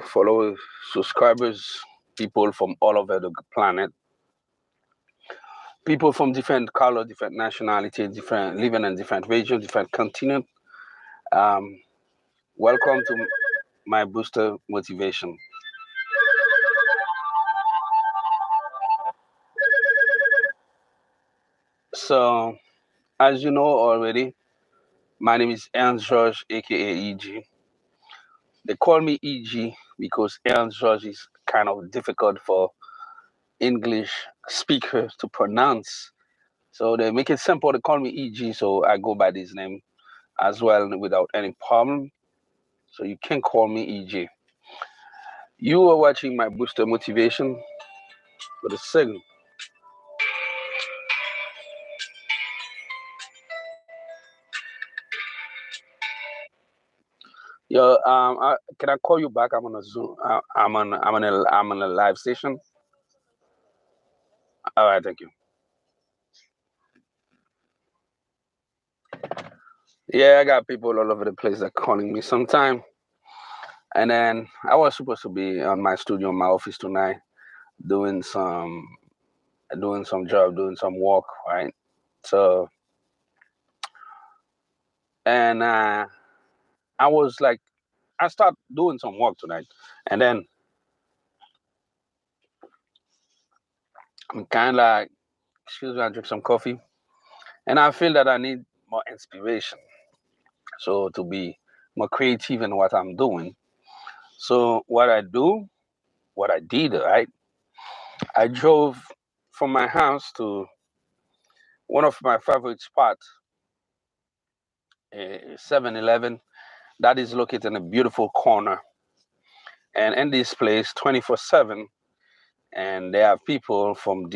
followers, subscribers, people from all over the planet, people from different color, different nationality, different living in different regions, different continent. Um, Welcome to my booster motivation. So, as you know already, my name is Ernst George, aka EG. They call me EG because Ernst George is kind of difficult for English speakers to pronounce. So they make it simple. They call me EG, so I go by this name as well without any problem. So you can call me EG. You are watching my booster motivation for the signal. Yo, can I call you back? I'm on a Zoom. I'm on a live session. All right, thank you. Yeah, I got people all over the place that calling me sometime. And then I was supposed to be on my studio, in my office tonight, doing some job, doing some work, right? So, and I was like, I start doing some work tonight, and then I'm kind of like, excuse me, I drink some coffee, and I feel that I need more inspiration, so to be more creative in what I'm doing. So what I did, right? I drove from my house to one of my favorite spots, 7-Eleven, that is located in a beautiful corner. And in this place, 24/7, and there are people from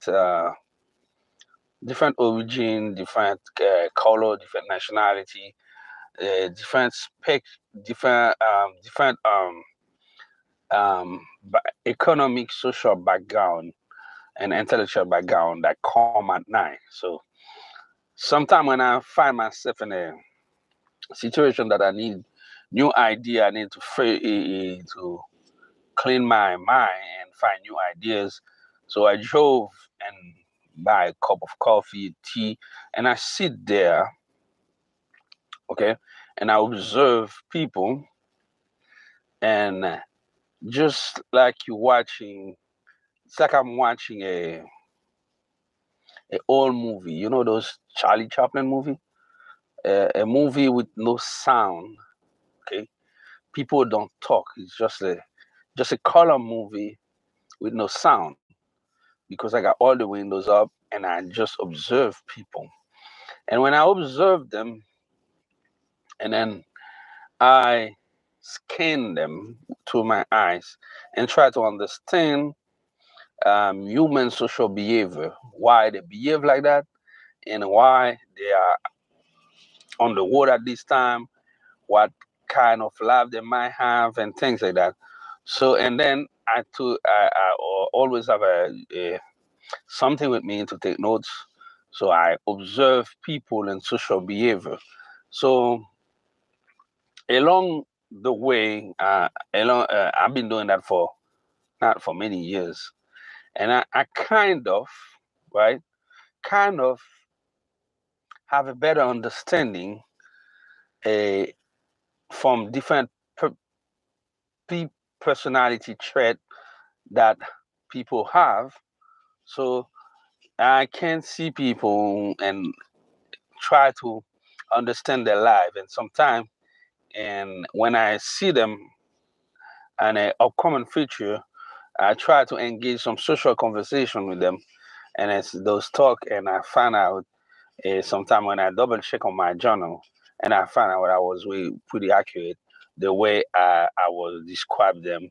uh, different origin, different color, different nationality, different spec, different economic, social background and intellectual background that come at night. So sometimes when I find myself in a situation that I need new idea, I need to to clean my mind and find new ideas. So I drove and buy a cup of coffee, tea, and I sit there, okay, and I observe people, and just like you watching, it's like I'm watching a old movie. You know those Charlie Chaplin movie, a movie with no sound. Okay, people don't talk. It's just a color movie with no sound because I got all the windows up and I just observe people. And when I observe them and then I scan them through my eyes and try to understand human social behavior, why they behave like that, and why they are on the road at this time, what kind of life they might have, and things like that. So, and then I always have a something with me to take notes. So I observe people and social behavior. So along the way, I've been doing that for not for many years, and I kind of, right, kind of have a better understanding a from different per, personality trait that people have. So I can see people and try to understand their life, and sometimes, and when I see them in a upcoming future, I try to engage some social conversation with them, and it's those talk, and I find out sometime when I double check on my journal, and I find out I was really pretty accurate the way I was describe them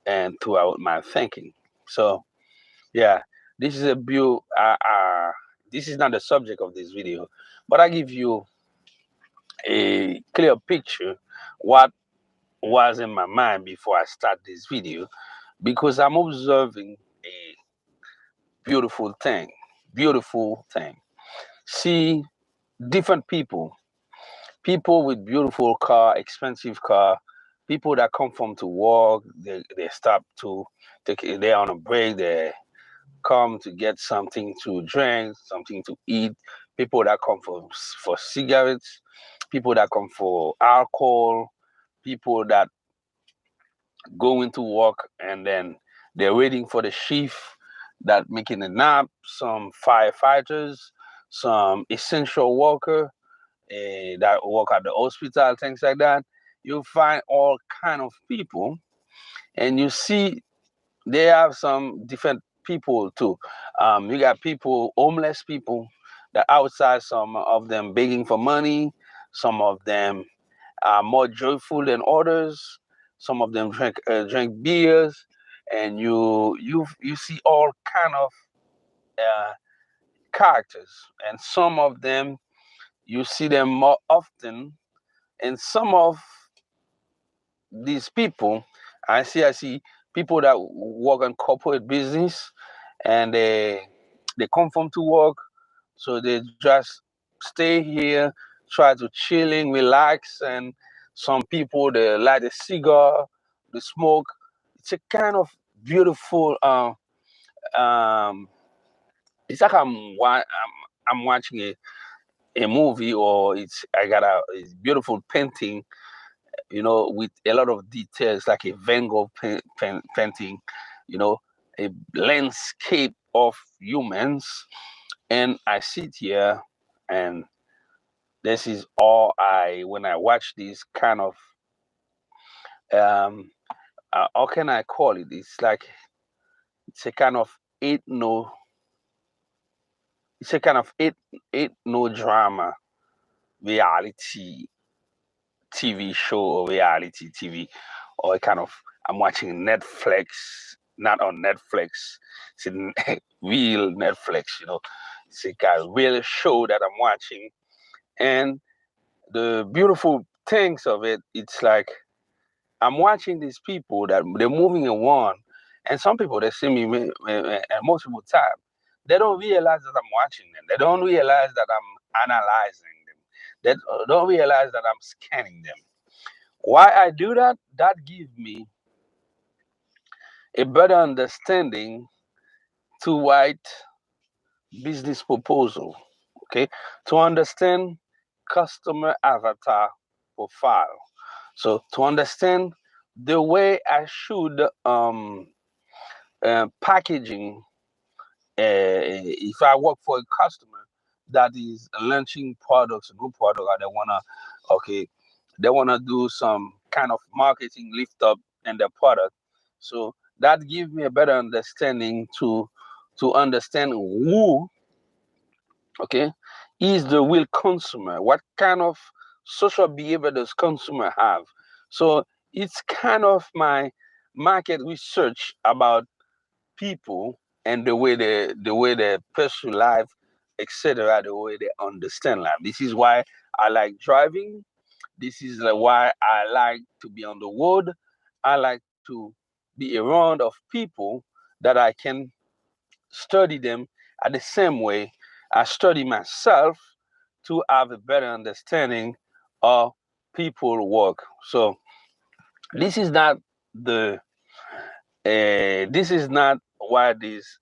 and throughout my thinking. So yeah, this is a view. This is not the subject of this video, but I give you a clear picture what was in my mind before I start this video because I'm observing a beautiful thing, beautiful thing. See different people, people with beautiful car, expensive car, People that come from to work, they stop to take, they're on a break, they come to get something to drink, something to eat. People that come for cigarettes, people that come for alcohol, people that go into work and then they're waiting for the shift, that making a nap, some firefighters, some essential worker that work at the hospital, things like that. You find all kind of people, and you see they have some different people too. You got people, homeless people, that outside. Some of them begging for money. Some of them are more joyful than others. Some of them drink beers, and you see all kind of uh, characters. And some of them you see them more often. And some of these people, I see people that work in corporate business, and they come from to work, so they just stay here, try to chilling, relax, and some people they light a cigar, they smoke. It's a kind of beautiful. Um, it's like I'm watching a movie, or it's I got a beautiful painting, with a lot of details, like a Van Gogh painting, a landscape of humans. And I sit here, and this is all when I watch this kind of, um, how can I call it? It's a kind of ethno, it's a kind of ethno drama reality TV show, or reality TV, or a kind of, I'm watching Netflix, not on Netflix. It's a real Netflix, It's a kind of real show that I'm watching. And the beautiful things of it, it's like I'm watching these people that they're moving in one, and some people they see me multiple times. They don't realize that I'm watching them. They don't realize that I'm analyzing them. They don't realize that I'm scanning them. Why I do that? That gives me a better understanding to write business proposal. Okay, to understand customer avatar profile. So to understand the way I should packaging. If I work for a customer that is launching products, new product, and okay, they wanna do some kind of marketing lift up in their product. So that gives me a better understanding to understand who, okay, is the real consumer. What kind of social behavior does consumer have? So it's kind of my market research about people, and the way they pursue life, etc., the way they understand life. This is why I like driving. This is why I like to be on the road. I like to be around of people that I can study them at the same way I study myself, to have a better understanding of people work. So this is not the this is not what this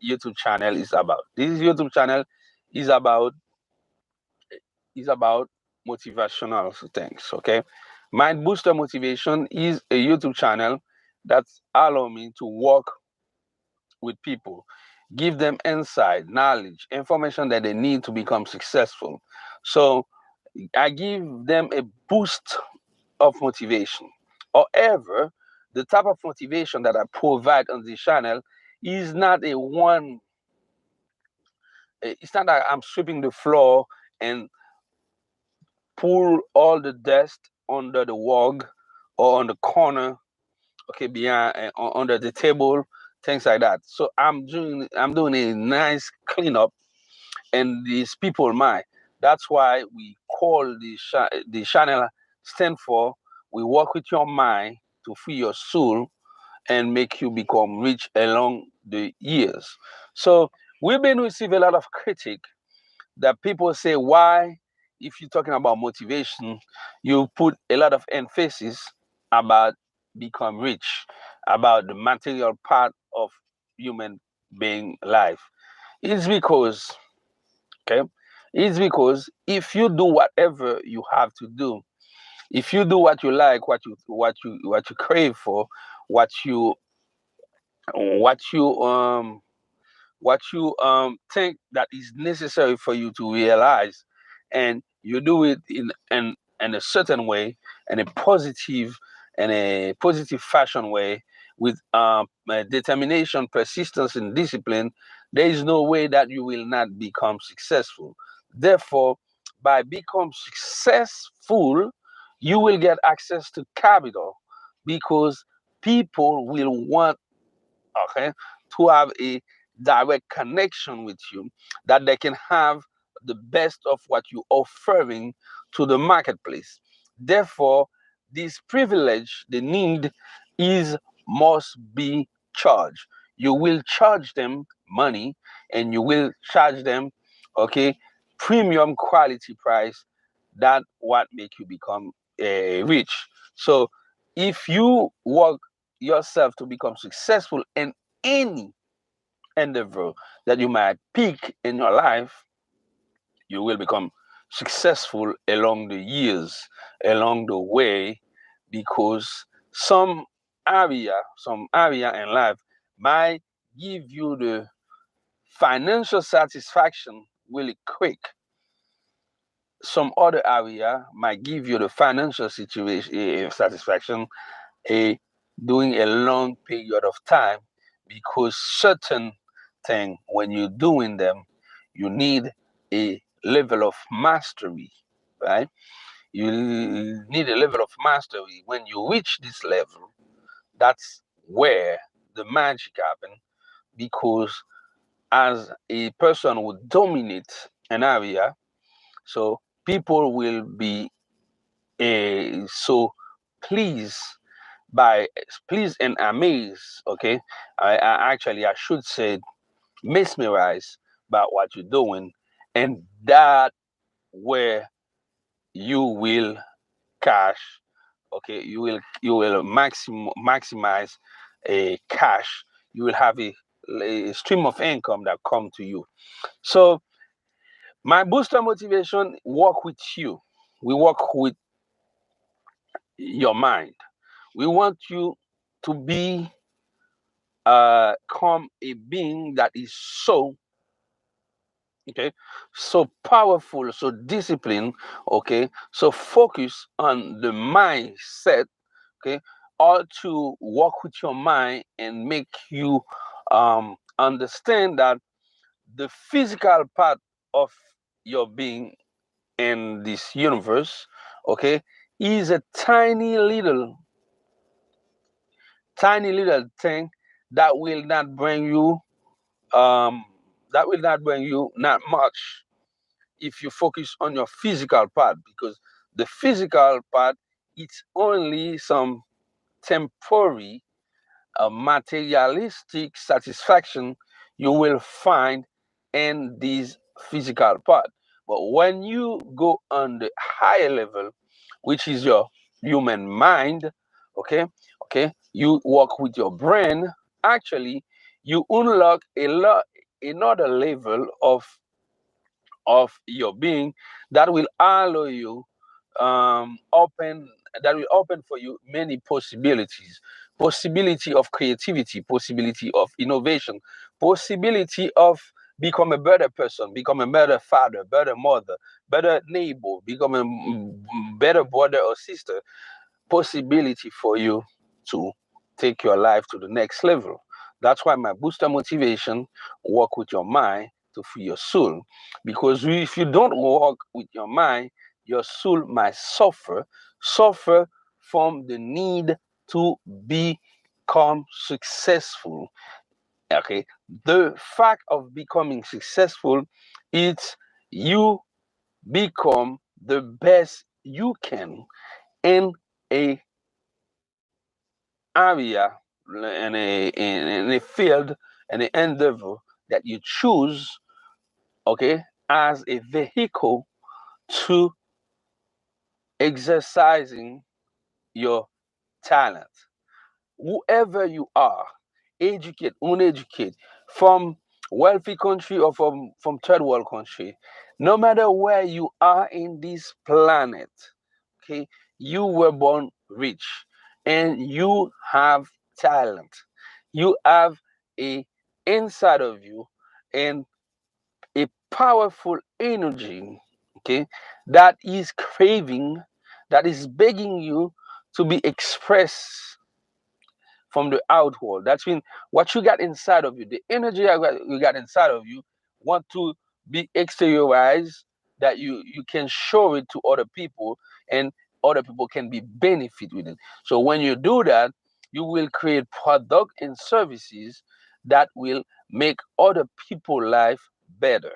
YouTube channel is about. This YouTube channel is about is about motivational things. Okay, Mind Booster Motivation is a YouTube channel that allow me to work with people, give them insight, knowledge, information that they need to become successful. So I give them a boost of motivation. However, the type of motivation that I provide on this channel is not a one. It's not that I'm sweeping the floor and pull all the dust under the rug or on the corner, okay, behind under the table, things like that. So I'm doing a nice cleanup, and these people mind. That's why we call the channel stand for, we work with your mind to free your soul and make you become rich along the years. So we've been receiving a lot of critique that people say, why, if you're talking about motivation, you put a lot of emphasis about become rich, about the material part of human being life. It's because, okay, it's because if you do whatever you have to do, if you do what you like, what you crave for, what you what you um think that is necessary for you to realize, and you do it in a certain way, in a positive fashion way, with determination, persistence, and discipline, there is no way that you will not become successful. Therefore, by become successful, you will get access to capital, because people will want, okay, to have a direct connection with you, that they can have the best of what you're offering to the marketplace. Therefore, this privilege, the need is must be charged. You will charge them money, and you will charge them, okay, premium quality price. That what make you become rich. So if you work yourself to become successful in any endeavor that you might pick in your life, you will become successful along the years, along the way, because some area in life might give you the financial satisfaction really quick. Some other area might give you the financial situation satisfaction a during a long period of time, because certain thing, when you're doing them, you need a level of mastery, right? You need a level of mastery. When you reach this level, that's where the magic happen, because as a person would dominate an area, so people will be so pleased by pleased and amazed, okay, I should say mesmerized by what you're doing, and that where you will cash, okay, you will maximize a cash. You will have a stream of income that come to you. So my booster motivation work with you. We work with your mind. We want you to be come a being that is so, okay, so powerful, so disciplined, okay, so focus on the mindset, okay, or to work with your mind and make you understand that the physical part of your being in this universe, okay, is a tiny little thing that will not bring you um not much if you focus on your physical part, because the physical part, it's only some temporary materialistic satisfaction you will find in this physical part. But when you go on the higher level, which is your human mind, okay, okay, you work with your brain. Actually, you unlock another level of your being that will allow you open that will open for you many possibilities, possibility of creativity, possibility of innovation, possibility of become a better person, become a better father, better mother, better neighbor, become a better brother or sister, possibility for you to take your life to the next level. That's why my booster motivation work with your mind to free your soul. Because if you don't work with your mind, your soul might suffer from the need to become successful. Okay. The fact of becoming successful is you become the best you can in a area, in a field, and an endeavor that you choose, okay, as a vehicle to exercising your talent. Whoever you are, educate, uneducate, from wealthy country or from third world country, no matter where you are in this planet, okay, you were born rich and you have talent. You have a inside of you and a powerful energy, okay, that is craving, that is begging you to be expressed from the outward. That's mean what you got inside of you, the energy you got inside of you, want to be exteriorized, that you can show it to other people, and other people can be benefit with it. So when you do that, you will create product and services that will make other people life better.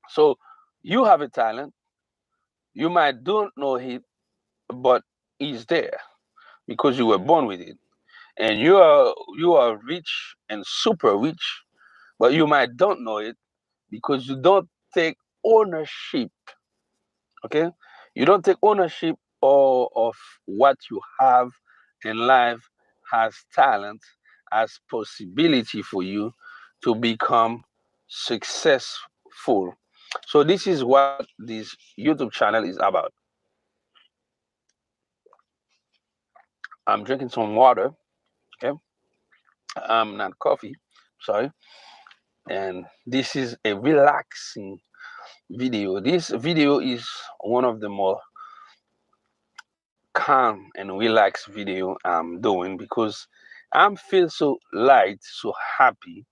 So you have a talent, you might don't know it, but it's there because you were born with it. And you are rich and super rich, but you might don't know it because you don't take ownership. Okay, you don't take ownership of what you have in life, has talent, has possibility for you to become successful. So this is what this YouTube channel is about. I'm drinking some water. Okay, not coffee, sorry. And this is a relaxing video. This video is one of the more calm and relaxed video I'm doing because I'm feel so light, so happy,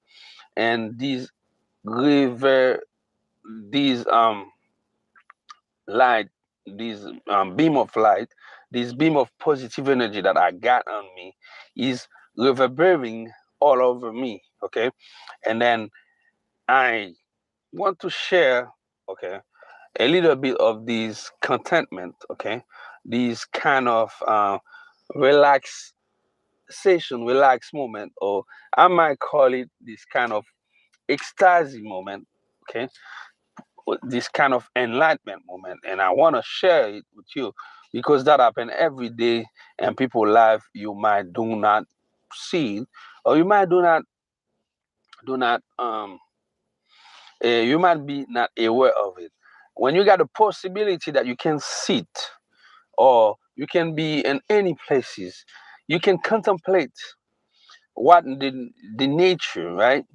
and river, these light, this beam of light, this beam of positive energy that I got on me is reverberating all over me. Okay, and then I want to share. Okay, a little bit of this contentment, okay, this kind of relaxation, relaxed moment, or I might call it this kind of ecstasy moment, okay, this kind of enlightenment moment, and I want to share it with you because that happen every day, and people life you might do not see it, or you might do not you might be not aware of it. When you got the possibility that you can sit or you can be in any places, you can contemplate what the nature, right?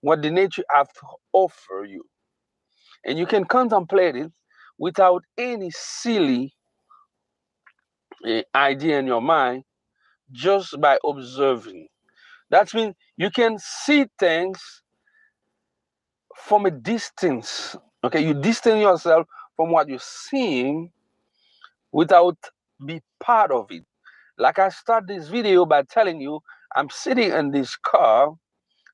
What the nature have to offer you. And you can contemplate it without any silly idea in your mind, just by observing. That means you can see things from a distance. Okay, you distance yourself from what you're seeing without be part of it. Like I start this video by telling you, I'm sitting in this car,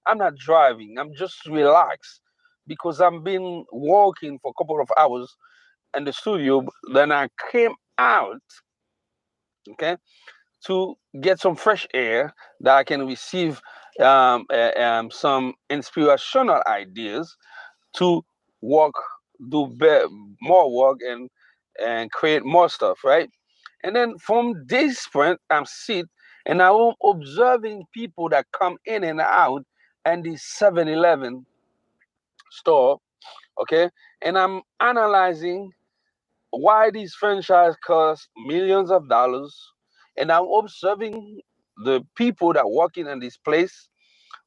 I'm not driving, I'm just relaxed because I've been walking for a couple of hours in the studio. Then I came out, okay, to get some fresh air that I can receive some inspirational ideas to work, do more work, and create more stuff, right? And then from this point, I'm sit and I'm observing people that come in and out and the 7-Eleven store, okay? And I'm analyzing why these franchise cost millions of dollars. And I'm observing the people that working in this place,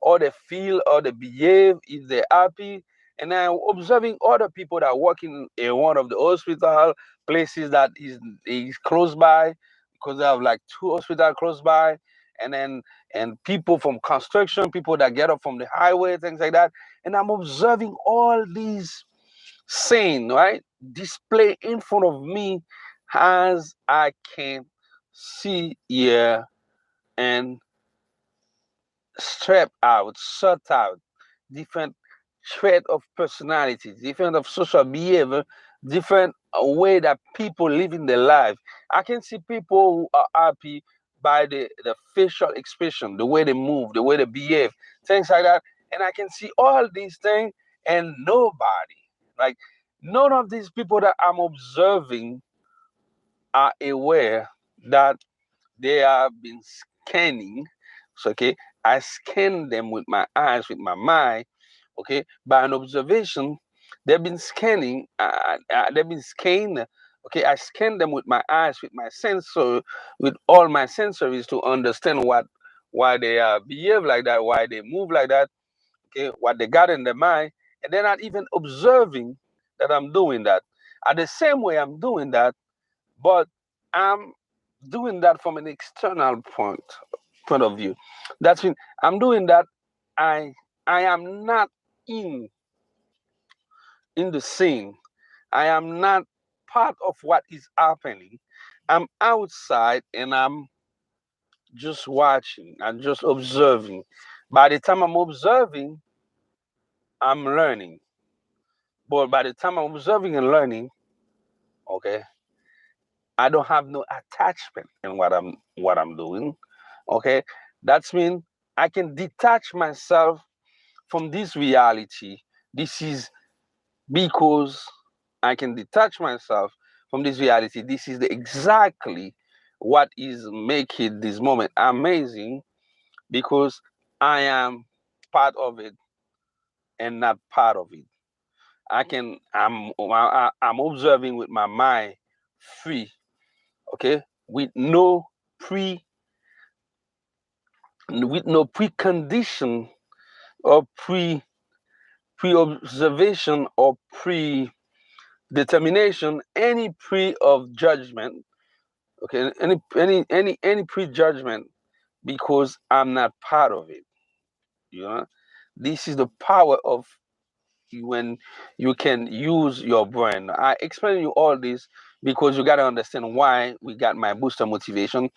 or they feel or they behave, if they're happy. And I'm observing other people that work in one of the hospital places that is close by, because they have like two hospitals close by. And then and people from construction, people that get up from the highway, things like that. And I'm observing all these scene, right, display in front of me as I can see here and strap out, sort out different trait of personality, different of social behavior, different way that people living their life. I can see people who are happy by the facial expression, the way they move, the way they behave, things like that. And I can see all these things and nobody, like none of these people that I'm observing are aware that they have been scanning. So okay, I scan them with my eyes, with my mind, okay, by an observation. They've been scanning, they've been scanned. Okay, I scan them with my eyes, with my sensor, with all my sensories to understand why they behave like that, why they move like that, okay, what they got in their mind, and they're not even observing that I'm doing that. At the same way I'm doing that, but I'm doing that from an external point of view. That's when I'm doing that. I I am not in in the scene. I am not part of what is happening. I'm outside and I'm just watching. I'm just observing. By the time I'm observing, I'm learning. But by the time I'm observing and learning, okay, I don't have no attachment in what I'm doing. Okay, that's mean I can detach myself from this reality. This is because I can detach myself from this reality. This is exactly what is making this moment amazing, because I am part of it and not part of it. I'm observing with my mind free, okay, with no pre with no precondition or pre-observation or predetermination, any pre of judgment, okay, any prejudgment, because I'm not part of it. You know, this is the power of when you can use your brain. I explain you all this because you got to understand why we got my booster motivation,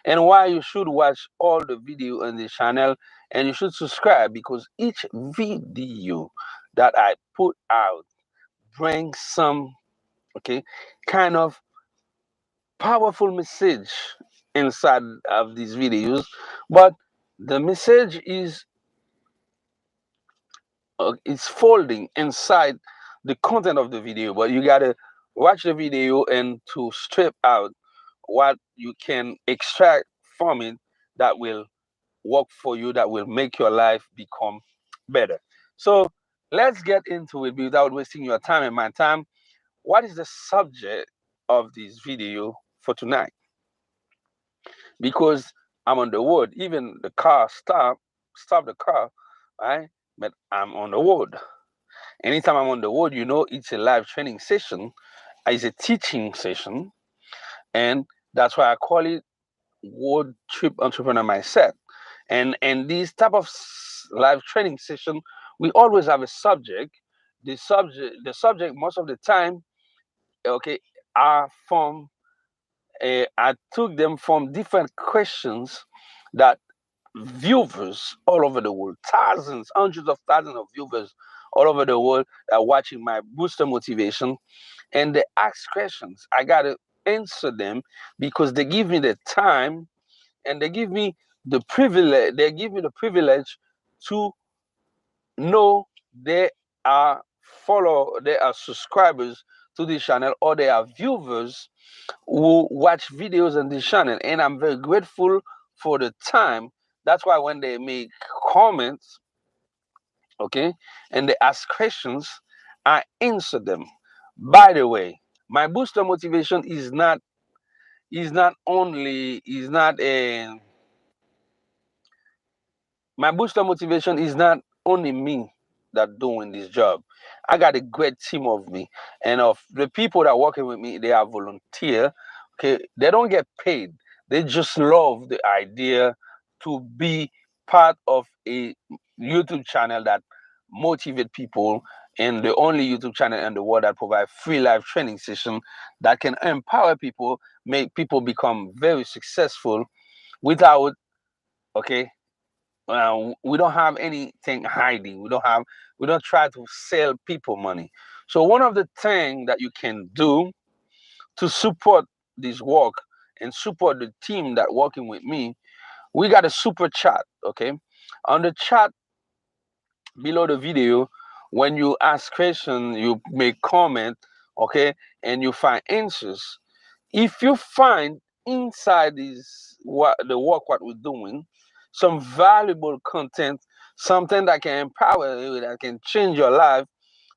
and why you should watch all the video on the channel, and you should subscribe, because each video that I put out brings some, okay, kind of powerful message inside of these videos. But the message is it's folding inside the content of the video, but you gotta watch the video and to strip out what you can extract from it that will work for you, that will make your life become better. So let's get into it without wasting your time and my time. What is the subject of this video for tonight? Because I'm on the road, even the car stop the car, right? But I'm on the road. Anytime I'm on the road, it's a live training session, it's a teaching session, and that's why I call it Road Trip Entrepreneur Mindset. And these type of live training session, we always have a subject. The subject most of the time, okay, are from I took them from different questions that viewers all over the world, thousands, hundreds of thousands of viewers all over the world are watching my booster motivation, and they ask questions. I gotta answer them because they give me the time, and they give me the privilege. They give me the privilege to know they they are subscribers to this channel, or they are viewers who watch videos on this channel, and I'm very grateful for the time. That's why when they make comments, okay, and they ask questions, I answer them. By the way, my booster motivation is not a my booster motivation is not only me that doing this job. I got a great team of me, and of the people that working with me, they are volunteer. Okay, they don't get paid. They just love the idea to be part of a YouTube channel that motivate people, and the only YouTube channel in the world that provide free live training session that can empower people, make people become very successful without, okay, we don't have anything hiding. We don't try to sell people money. So one of the things that you can do to support this work and support the team that working with me, we got a super chat. Okay, on the chat below the video, when you ask question, you make comment, okay, and you find answers. If you find inside the work what we're doing, some valuable content, something that can empower you, that can change your life,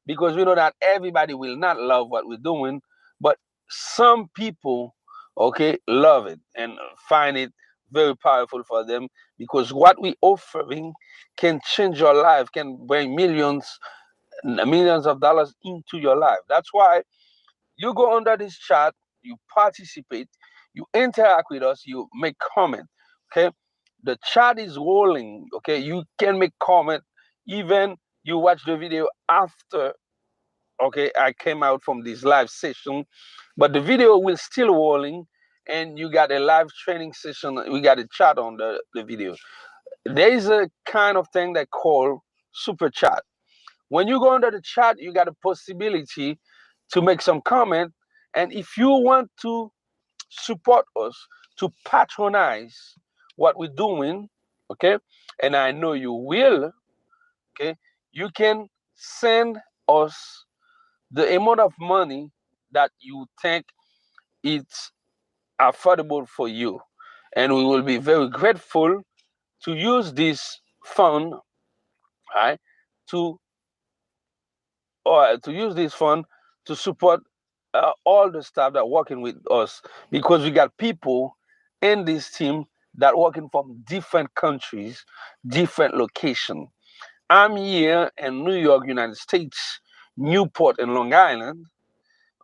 because we know that everybody will not love what we're doing, but some people, okay, love it and find it very powerful for them, because what we offering can change your life, can bring millions of dollars into your life. That's why you go under this chat, you participate, you interact with us, you make comment. Okay, the chat is rolling. Okay, you can make comment, even you watch the video after. Okay, I came out from this live session, but the video will still rolling, and you got a live training session. We got a chat on the video. There is a kind of thing they call super chat. When you go under the chat, you got a possibility to make some comment. And if you want to support us, to patronize what we're doing, okay, and I know you will, okay, you can send us the amount of money that you think it's affordable for you. And we will be very grateful to use this fund, right, to to use this fund to support all the staff that working with us, because we got people in this team that working from different countries, different location. I'm here in New York, United States, Newport and Long Island.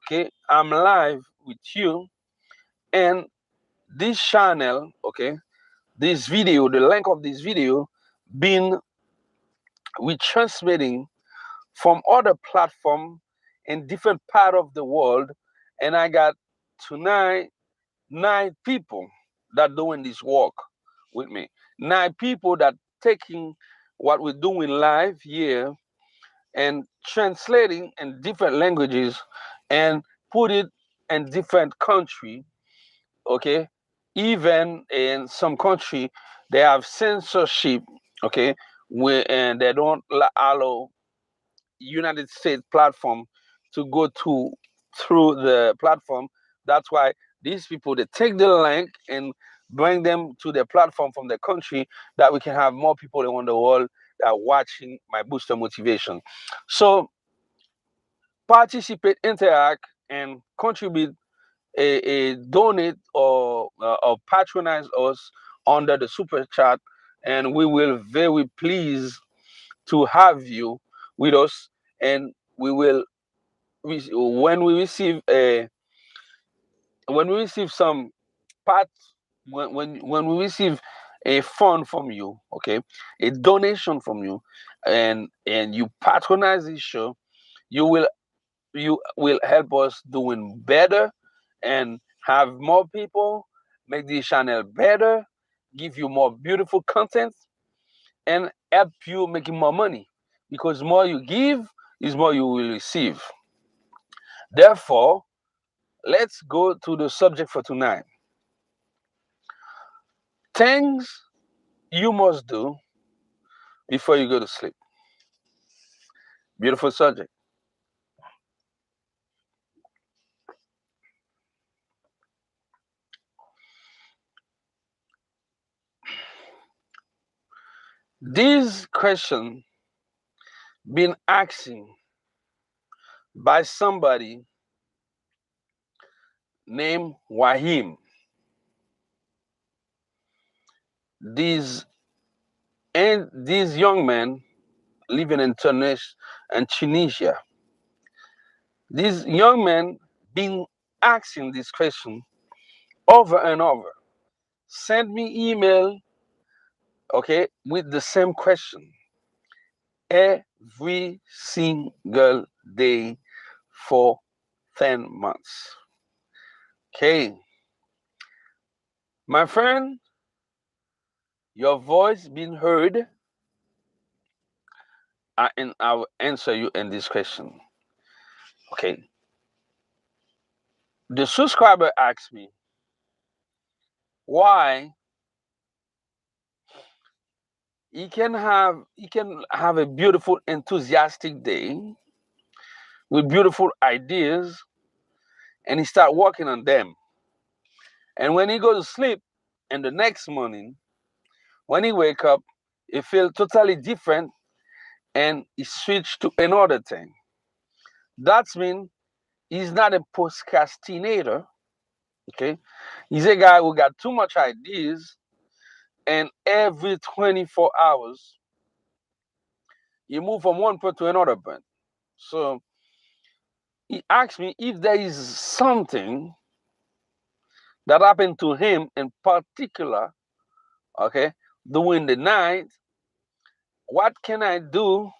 Okay, I'm live with you, and this channel, okay, this video, the link of this video, been we transmitting from other platform in different part of the world, and I got tonight 9 people that doing this work with me. 9 people that taking what we're doing live here and translating in different languages and put it in different country. Okay, even in some country they have censorship. Okay, where and they don't allow United States platform to go to through the platform. That's why these people they take the link and bring them to the platform from the country, that we can have more people around the world that are watching my booster motivation. So participate, interact, and contribute a donate or patronize us under the super chat, and we will very pleased to have you with us. And we will when we receive a when we receive some part when we receive a fund from you, okay, a donation from you, and you patronize this show, you will help us doing better and have more people, make this channel better, give you more beautiful content, and help you making more money, because more you give is more you will receive. Therefore, let's go to the subject for tonight. Things you must do before you go to sleep. Beautiful subject. This question been asking by somebody named Wahim. These young men living in Tunis and Tunisia. These young men been asking this question over and over. Send me email, okay, with the same question every single day for 10 months. Okay, my friend, your voice been heard, and I will answer you in this question. Okay, the subscriber asked me why he can have a beautiful, enthusiastic day with beautiful ideas, and he start working on them. And when he goes to sleep, and the next morning, when he wake up, he feel totally different, and he switch to another thing. That's mean he's not a procrastinator. Okay, he's a guy who got too much ideas, and every 24 hours, you move from one point to another point. So he asked me if there is something that happened to him in particular, okay, during the night. What can I do?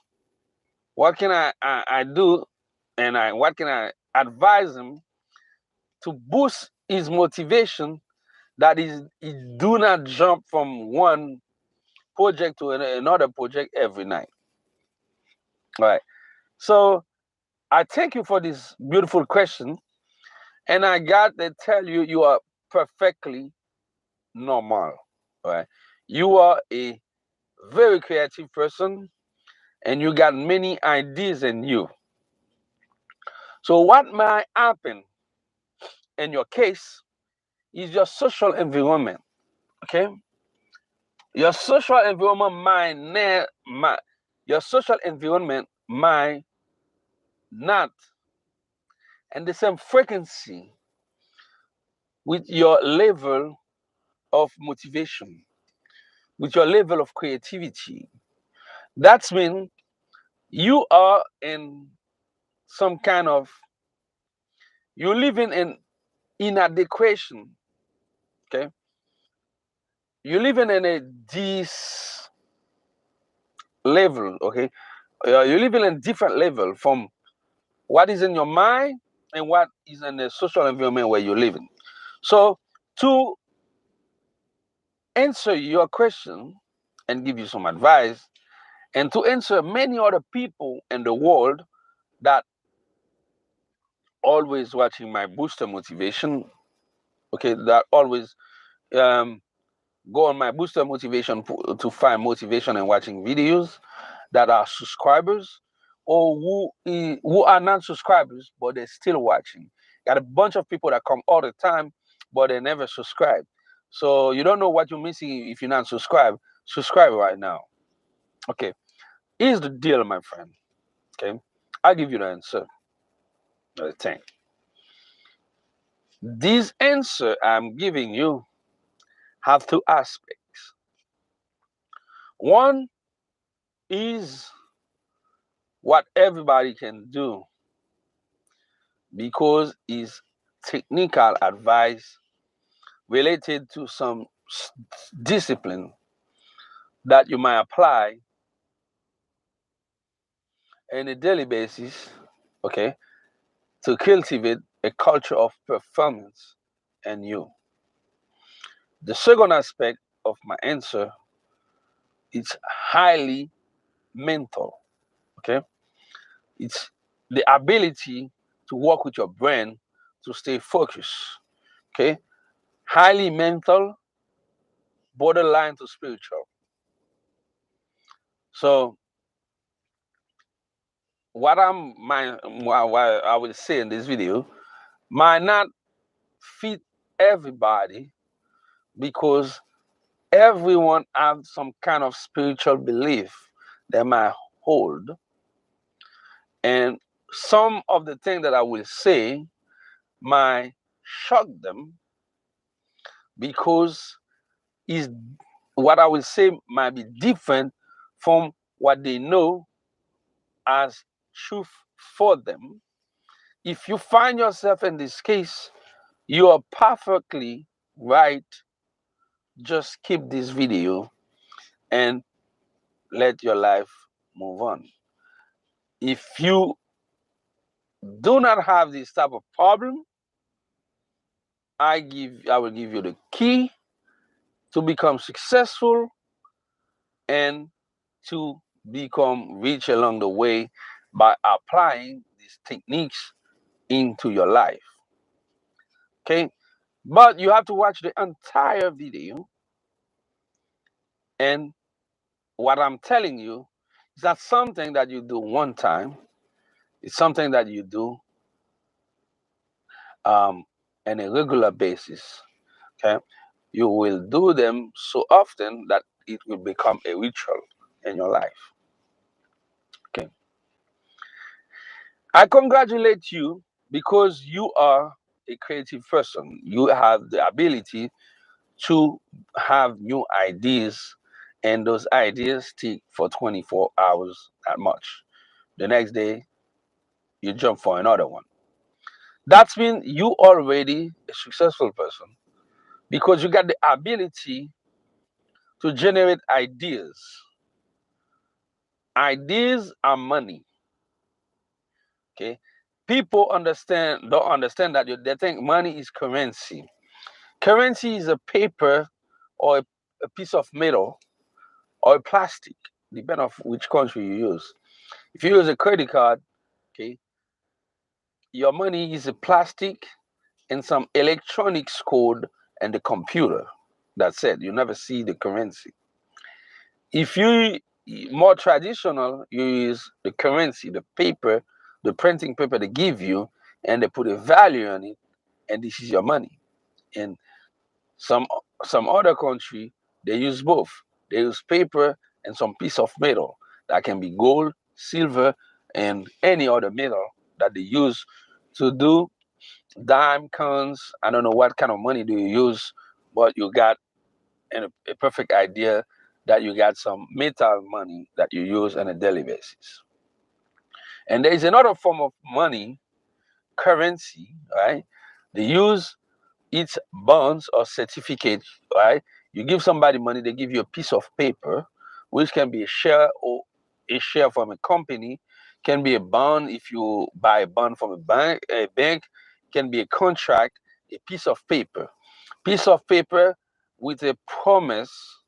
What can I do? And what can I advise him to boost his motivation? That is, he do not jump from one project to another project every night. All right. So I thank you for this beautiful question. And I got to tell you, you are perfectly normal. All right. You are a very creative person, and you got many ideas in you. So what might happen in your case is your social environment. Okay. Your social environment your social environment might not and the same frequency with your level of motivation, with your level of creativity. That's mean you are in some kind of you're living in inadequation. Okay, you're living in a this level. Okay, you're living in different level from what is in your mind and what is in the social environment where you're living. So to answer your question and give you some advice, and to answer many other people in the world that always watching my booster motivation, okay, that always um, go on my booster motivation to find motivation and watching videos, that are subscribers or who are not subscribers but they're still watching. Got a bunch of people that come all the time but they never subscribe. So you don't know what you're missing if you're not subscribed. Subscribe right now. Okay, here's the deal, my friend. Okay, I'll give you the answer. The thing. This answer I'm giving you have two aspects. One is what everybody can do because it's technical advice related to some discipline that you might apply on a daily basis, okay, to cultivate a culture of performance in you. The second aspect of my answer is highly mental, okay? It's the ability to work with your brain to stay focused, okay? Highly mental, borderline to spiritual. So what I will say in this video might not fit everybody because everyone has some kind of spiritual belief they might hold, and some of the things that I will say might shock them because is what I will say might be different from what they know as truth for them. If you find yourself in this case, you are perfectly right. Just keep this video and let your life move on. If you do not have this type of problem, I will give you the key to become successful and to become rich along the way by applying these techniques into your life. Okay? But you have to watch the entire video, and what I'm telling you is that something that you do one time. It's something that you do um, on a regular basis. Okay, you will do them so often that it will become a ritual in your life. Okay, I congratulate you because you are a creative person. You have the ability to have new ideas, and those ideas stick for 24 hours that much. The next day, you jump for another one. That's mean you already a successful person because you got the ability to generate ideas. Ideas are money. Okay, people don't understand that they think money is currency. Currency is a paper or a piece of metal or a plastic, depending on which country you use. If you use a credit card, okay, your money is a plastic and some electronics code and the computer. That's it. You never see the currency. If you more traditional, you use the currency, the paper, the printing paper they give you, and they put a value on it, and this is your money. And some some other country they use both. They use paper and some piece of metal that can be gold, silver, and any other metal that they use to do dime coins. I don't know what kind of money do you use, but you got a perfect idea that you got some metal money that you use on a daily basis. And there is another form of money, currency, right? They use its bonds or certificates, right? You give somebody money, they give you a piece of paper, which can be a share or a share from a company, can be a bond if you buy a bond from a bank, can be a contract, a piece of paper with a promise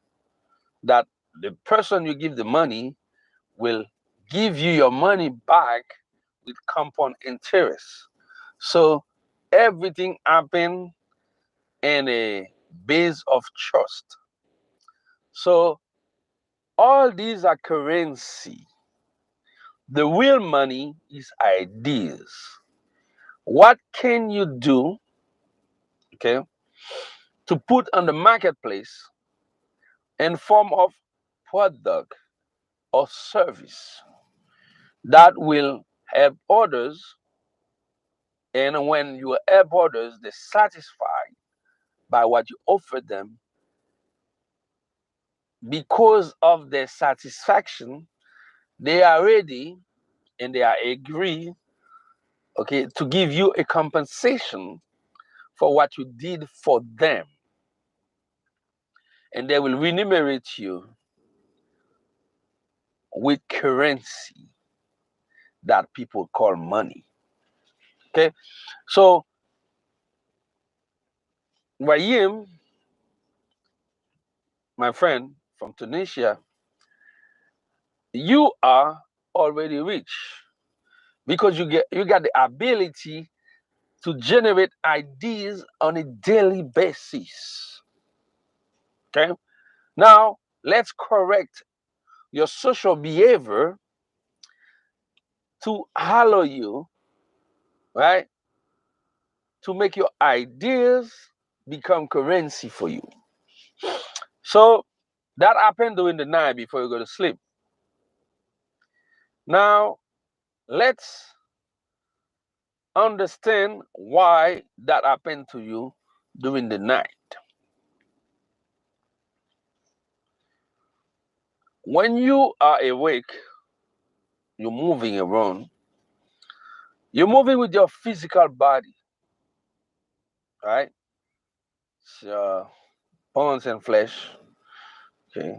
that the person you give the money will give you your money back with compound interest. So everything happened in a base of trust. So all these are currency. The real money is ideas. What can you do, okay, to put on the marketplace in form of product or service that will help others, and when you help others, they're satisfied by what you offer them. Because of their satisfaction, they are ready and they are agree, okay, to give you a compensation for what you did for them, and they will remunerate you with currency that people call money. Okay, so Wayim, my friend from Tunisia, you are already rich because you got the ability to generate ideas on a daily basis. Okay, now let's correct your social behavior to allow you, right, to make your ideas become currency for you. So that happened during the night before you go to sleep. Now let's understand why that happened to you during the night. When you are awake, you're moving around, you're moving with your physical body, right? So bones and flesh, okay,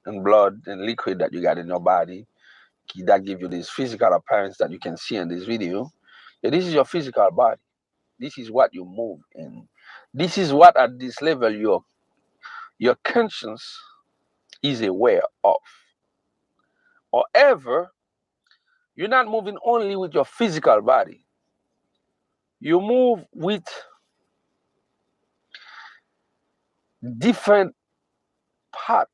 and blood and liquid that you got in your body that give you this physical appearance that you can see in this video. Yeah, this is your physical body. This is what you move in. This is what at this level your conscience is aware of. However, you're not moving only with your physical body. You move with different part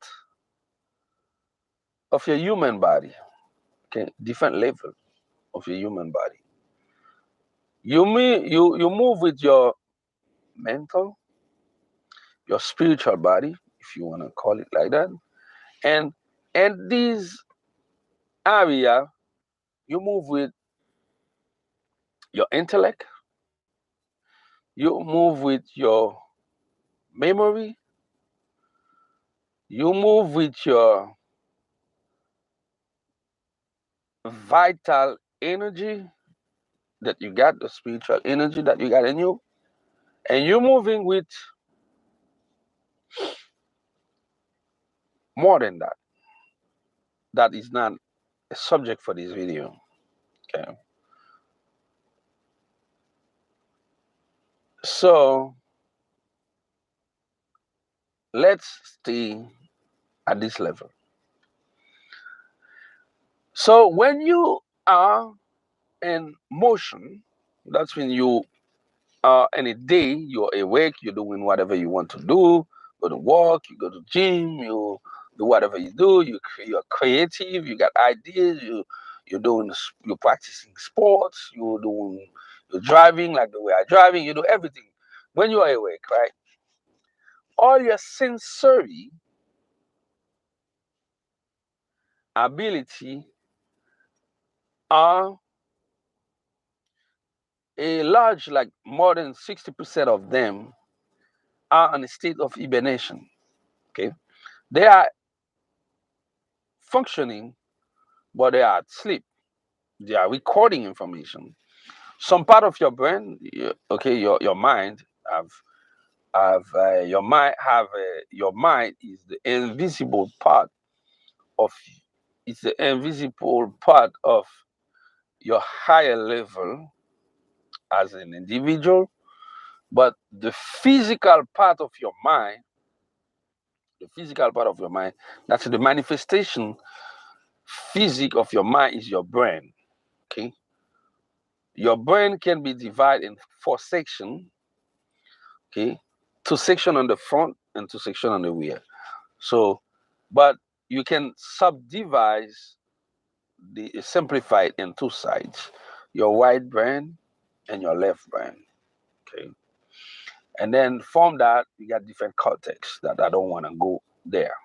of your human body. Okay, different level of your human body. You move with your mental, your spiritual body, if you want to call it like that. And these area, you move with your intellect, you move with your memory, you move with your vital energy that you got, the spiritual energy that you got in you, and you're moving with more than that. That is not a subject for this video. Okay. So let's stay at this level. So when you are in motion, that's when you are in a day, you're awake, you're doing whatever you want to do, go to work, you go to gym, you do whatever you do, you're creative, you got ideas, you're practicing sports, you're driving like the way I'm driving, you do everything. When you are awake, right? All your sensory ability are a large, like more than 60% of them are in a state of hibernation. Okay. They are functioning, but they are at sleep. They are recording information. Some part of your brain, okay, your mind your mind is the invisible part of it's the invisible part of your higher level as an individual, but the physical part of your mind, that's the manifestation physic of your mind is your brain. Okay. Your brain can be divided in 4 sections. Okay. 2 sections on the front and 2 sections on the rear. So, but you can subdivide the simplify it in two sides, your right brain and your left brain. Okay. And then from that, you got different cortex that I don't want to go there.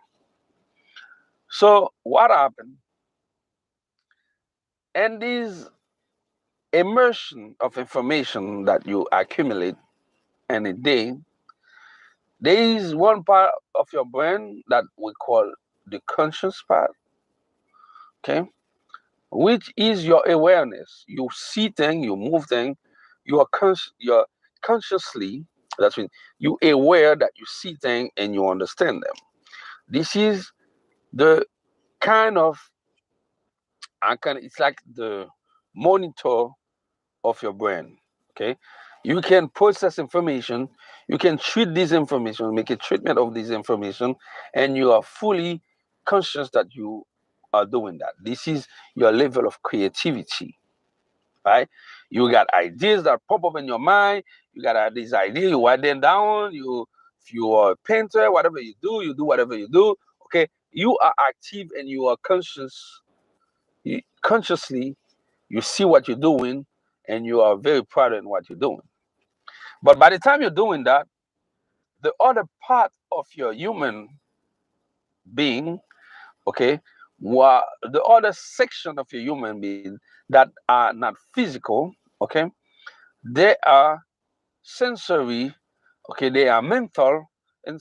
So what happened? And this immersion of information that you accumulate in a day, there is one part of your brain that we call the conscious part, okay, which is your awareness. You see things, you move things, you're consciously, that's when you aware that you see things and you understand them. This is the kind of, it's like the monitor of your brain. Okay, you can process information, you can treat this information, make a treatment of this information, and you are fully conscious that you are doing that. This is your level of creativity, right? You got ideas that pop up in your mind, you got these ideas, you write them down, if you are a painter, whatever you do whatever you do. Okay, you are active and you are conscious. Consciously you see what you're doing and you are very proud in what you're doing. But by the time you're doing that, the other part of your human being, okay, the other section of your human being that are not physical, okay, they are sensory, okay, they are mental, and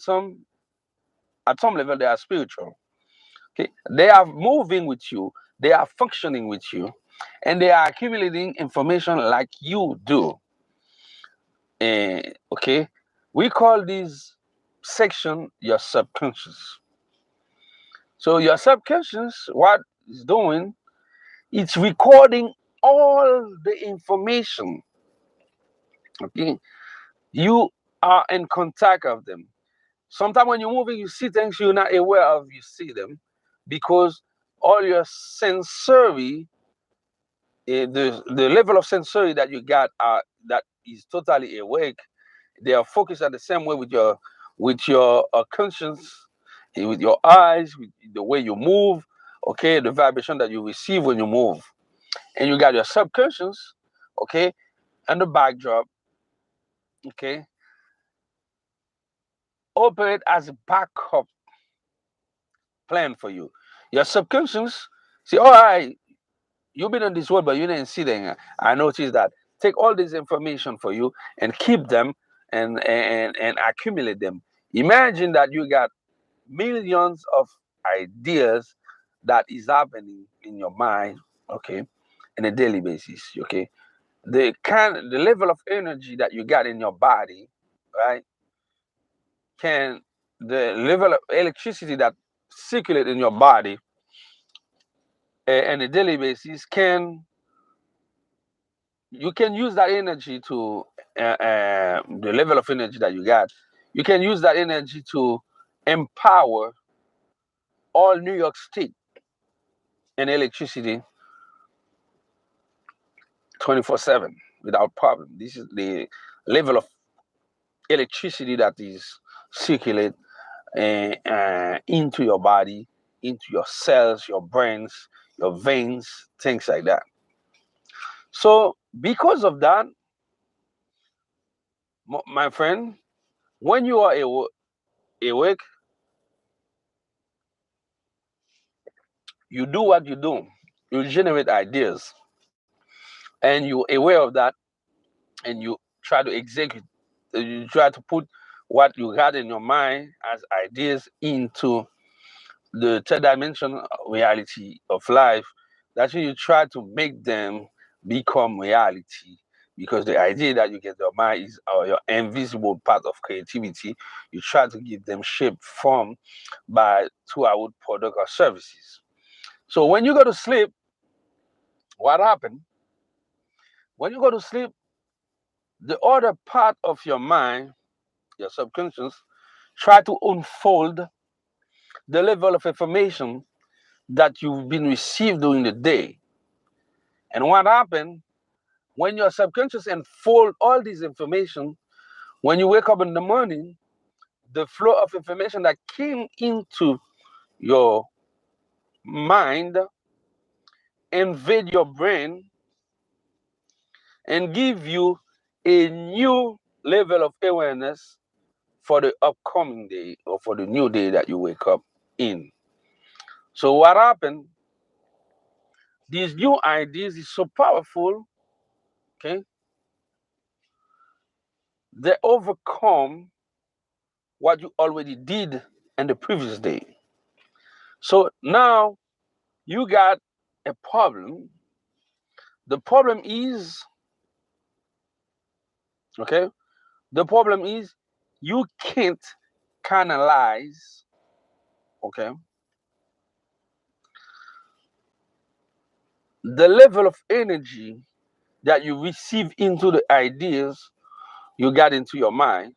at some level they are spiritual. Okay, they are moving with you, they are functioning with you, and they are accumulating information like you do. Okay, we call this section your subconscious. So your subconscious, what it's doing, it's recording all the information. Okay, you are in contact of them. Sometimes when you're moving, you see things you're not aware of. You see them because all your sensory, the level of sensory that you got, that is totally awake. They are focused at the same way with your conscience, with your eyes, with the way you move, okay, the vibration that you receive when you move. And you got your subconscious, okay, and the backdrop, okay. operate as a backup plan for you. Your subconscious say, all right, you've been in this world, but you didn't see them. I noticed that. Take all this information for you and keep them and accumulate them. Imagine that you got millions of ideas that is happening in your mind, okay, on a daily basis, okay. The level of energy that you got in your body, right, can the level of electricity that circulate in your body on a daily basis can you can use that energy to the level of energy that you got. You can use that energy to empower all New York State and electricity 24/7 without problem. This is the level of electricity that is circulate into your body, into your cells, your brains, your veins, things like that. So because of that, my friend, when you are awake, you do what you do. You generate ideas, and you're aware of that, and you try to execute. You try to put what you had in your mind as ideas into the third dimension reality of life. That's when you try to make them become reality. Because the idea that you get in your mind is your invisible part of creativity. You try to give them shape, form by throughout product or services. So when you go to sleep, what happened? When you go to sleep, the other part of your mind, your subconscious, try to unfold the level of information that you've been received during the day. And what happened when your subconscious unfold all this information, when you wake up in the morning, the flow of information that came into your mind invade your brain and give you a new level of awareness for the upcoming day or for the new day that you wake up in. So what happened? These new ideas is so powerful, okay? They overcome what you already did in the previous day. So now you got a problem. The problem is, okay, the problem is you can't canalize, okay, the level of energy that you receive into the ideas you got into your mind.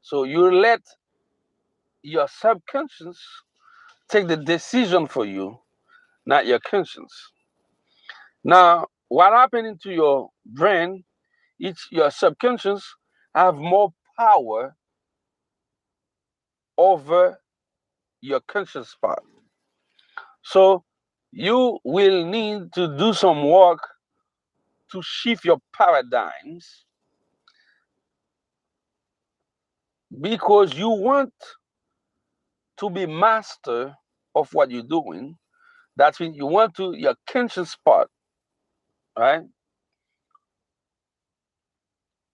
So you let your subconscious take the decision for you, not your conscience. Now, what happened into your brain, it's your subconscious have more power over your conscious part. So you will need to do some work to shift your paradigms because you want to be master of what you're doing. That's when you want to your conscious part, right?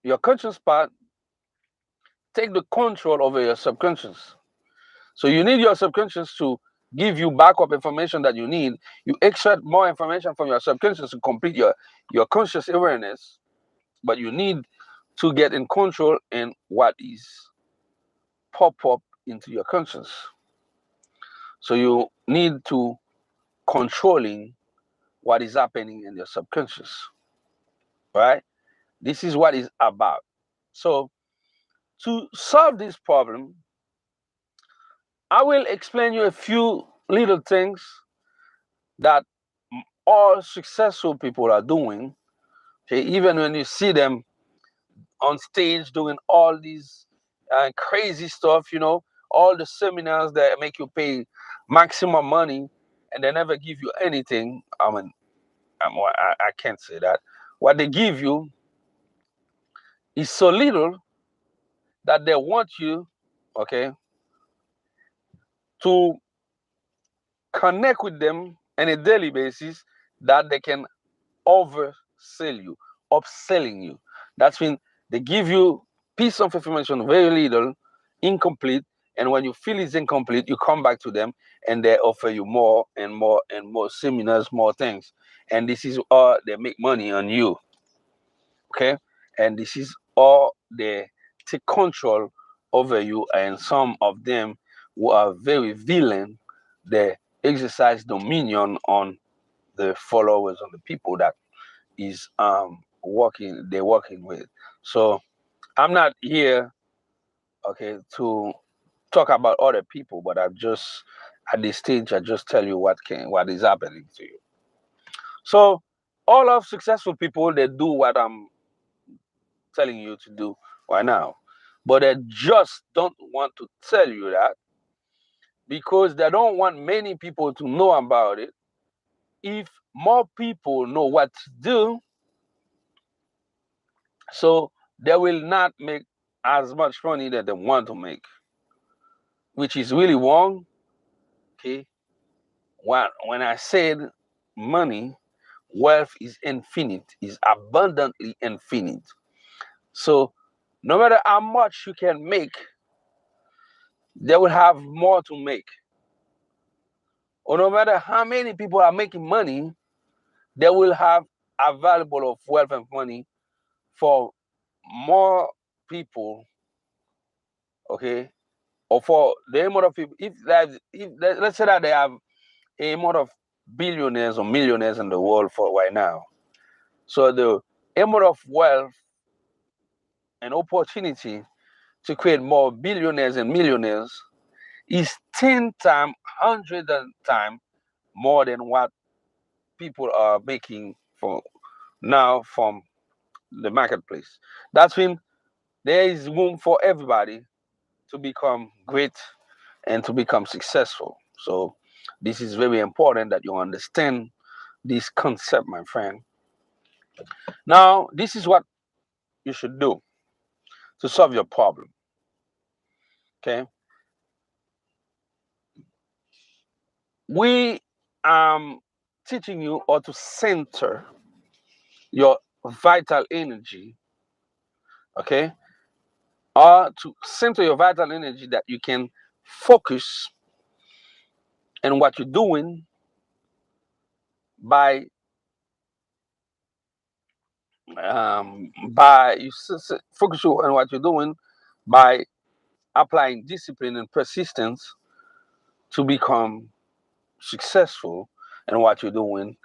Your conscious part take the control over your subconscious. So you need your subconscious to give you backup information that you need. You extract more information from your subconscious to complete your conscious awareness, but you need to get in control in what is pop up into your conscious. So you need to controlling what is happening in your subconscious, right? This is what it's about. So to solve this problem, I will explain you a few little things that all successful people are doing. Okay, even when you see them on stage doing all these crazy stuff, all the seminars that make you pay maximum money and they never give you anything. I can't say that. What they give you is so little that they want you okay, to connect with them on a daily basis that they can oversell you, upselling you. That's when they give you piece of information, very little, incomplete, and when you feel it's incomplete, you come back to them and they offer you more and more and more seminars, more things. And this is all they make money on you. Okay? And this is all they take control over you, and some of them who are very villain, they exercise dominion on the followers, on the people that is they're working with. So I'm not here, okay, to talk about other people, but I just at this stage I just tell you what is happening to you. So all of successful people, they do what I'm telling you to do right now, but they just don't want to tell you that because they don't want many people to know about it. If more people know what to do, so they will not make as much money that they want to make, which is really wrong. Okay, when I said money, wealth is infinite, is abundantly infinite. So no matter how much you can make, they will have more to make. Or no matter how many people are making money, they will have available of wealth and money for more people, okay, or for the amount of people. Let's say that they have a amount of billionaires or millionaires in the world for right now, so the amount of wealth and opportunity to create more billionaires and millionaires is 10 times, 100 times more than what people are making for now from the marketplace. That's when there is room for everybody to become great and to become successful. So this is very important that you understand this concept, my friend. Now, this is what you should do to solve your problem. Okay, we teaching you how to center your vital energy. Okay, or to center your vital energy that you can focus on what you're doing by focus on what you're doing by applying discipline and persistence to become successful in what you're doing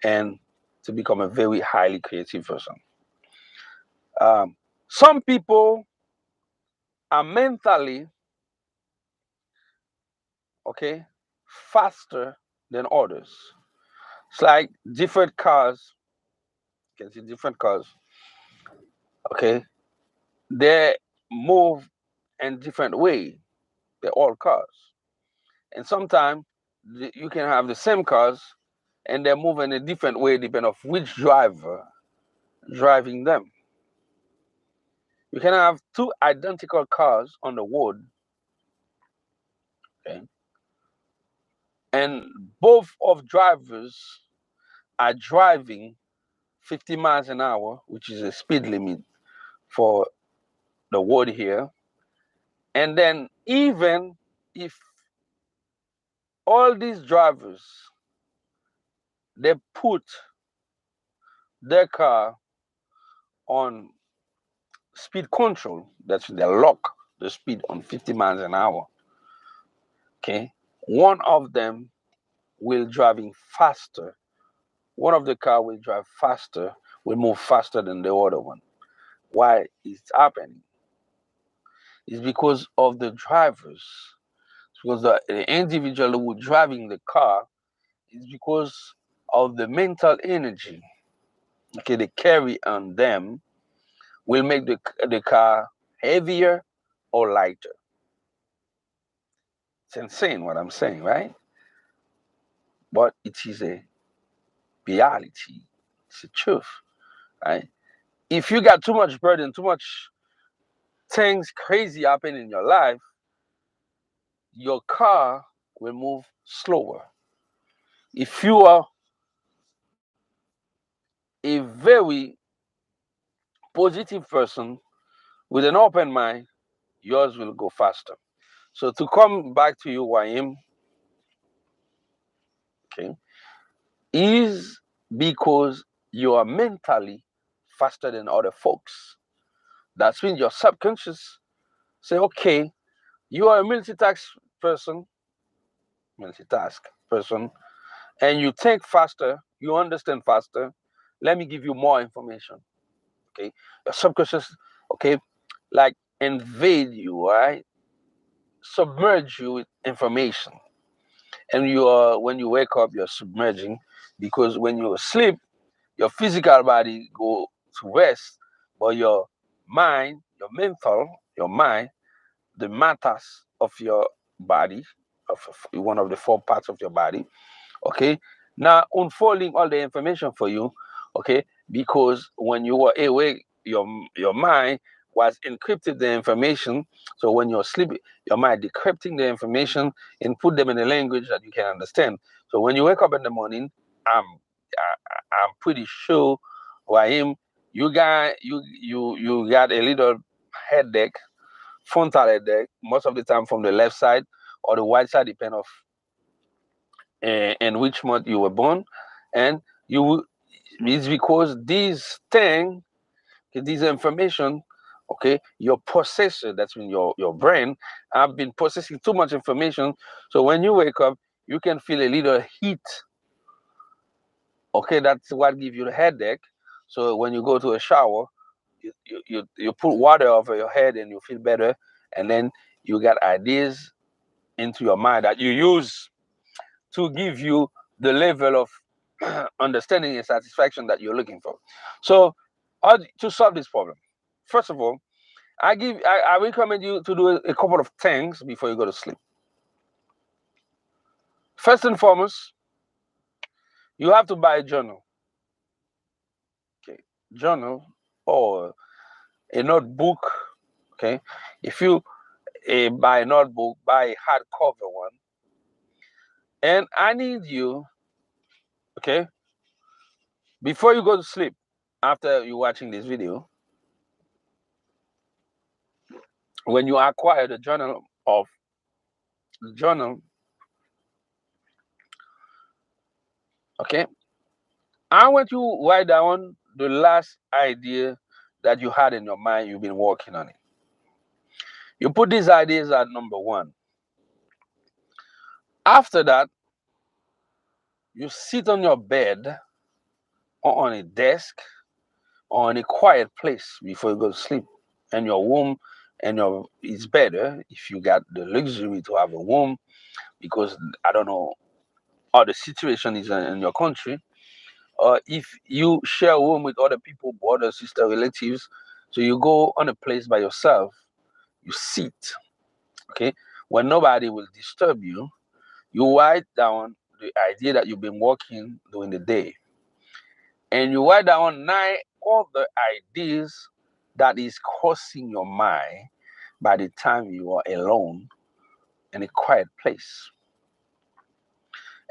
and to become a very highly creative person. Um, some people are mentally, okay, faster than others. It's like different cars, you can see different cars, okay, they move in different way. They're all cars. And sometimes you can have the same cars and they're moving a different way depending on which driver driving them. You can have two identical cars on the road, okay, and both of drivers are driving 50 miles an hour, which is a speed limit for the road here. And then even if all these drivers they put their car on speed control, that's they lock the speed on 50 miles an hour, okay, one of them will driving faster. One of the car will drive faster, will move faster than the other one. Why is it happening? It's because of the drivers. It's because the individual who driving the car is because of the mental energy, okay, they carry on them will make the car heavier or lighter. It's insane what I'm saying, right? But it is a reality. It's the truth, right? If you got too much burden, too much things crazy happen in your life, your car will move slower. If you are a very positive person with an open mind, yours will go faster. So to come back to you, YM, okay, is because you are mentally faster than other folks. That's when your subconscious say, okay, you are a person, multitask person, and you think faster, you understand faster. Let me give you more information. Okay, your subconscious, okay, like invade you, right? Submerge you with information. And you are when you wake up, you're submerging because when you sleep, your physical body go to rest, but your mind, your mind, the matters of your body, of one of the four parts of your body, okay, now unfolding all the information for you, okay, because when you were awake, your mind was encrypted the information. So when you're sleeping, your mind decrypting the information and put them in a language that you can understand. So when you wake up in the morning, i'm I'm pretty sure, Wahim, you got a little headache, frontal headache, most of the time from the left side or the right side, depend of in which month you were born, and you it's because these thing, these information, okay, your processor, that's when your brain have been processing too much information. So when you wake up, you can feel a little heat. Okay, that's what gives you the headache. So when you go to a shower, you put water over your head and you feel better, and then you got ideas into your mind that you use to give you the level of understanding and satisfaction that you're looking for. So, to solve this problem, first of all, I recommend you to do a couple of things before you go to sleep. First and foremost, you have to buy a journal. Okay, journal or a notebook. Okay, if you buy a notebook, buy a hardcover one. And I need you, okay, before you go to sleep, after you watching this video, when you acquire the journal, okay, I want you to write down the last idea that you had in your mind. You've been working on it. You put these ideas at number one. After that, you sit on your bed or on a desk or in a quiet place before you go to sleep. And your room and your it's better if you got the luxury to have a room, because I don't know how the situation is in your country, or if you share a room with other people, brothers, sister, relatives. So you go on a place by yourself, you sit, okay, when nobody will disturb you. You write down the idea that you've been working during the day, and you write down 9 other ideas that is crossing your mind by the time you are alone in a quiet place.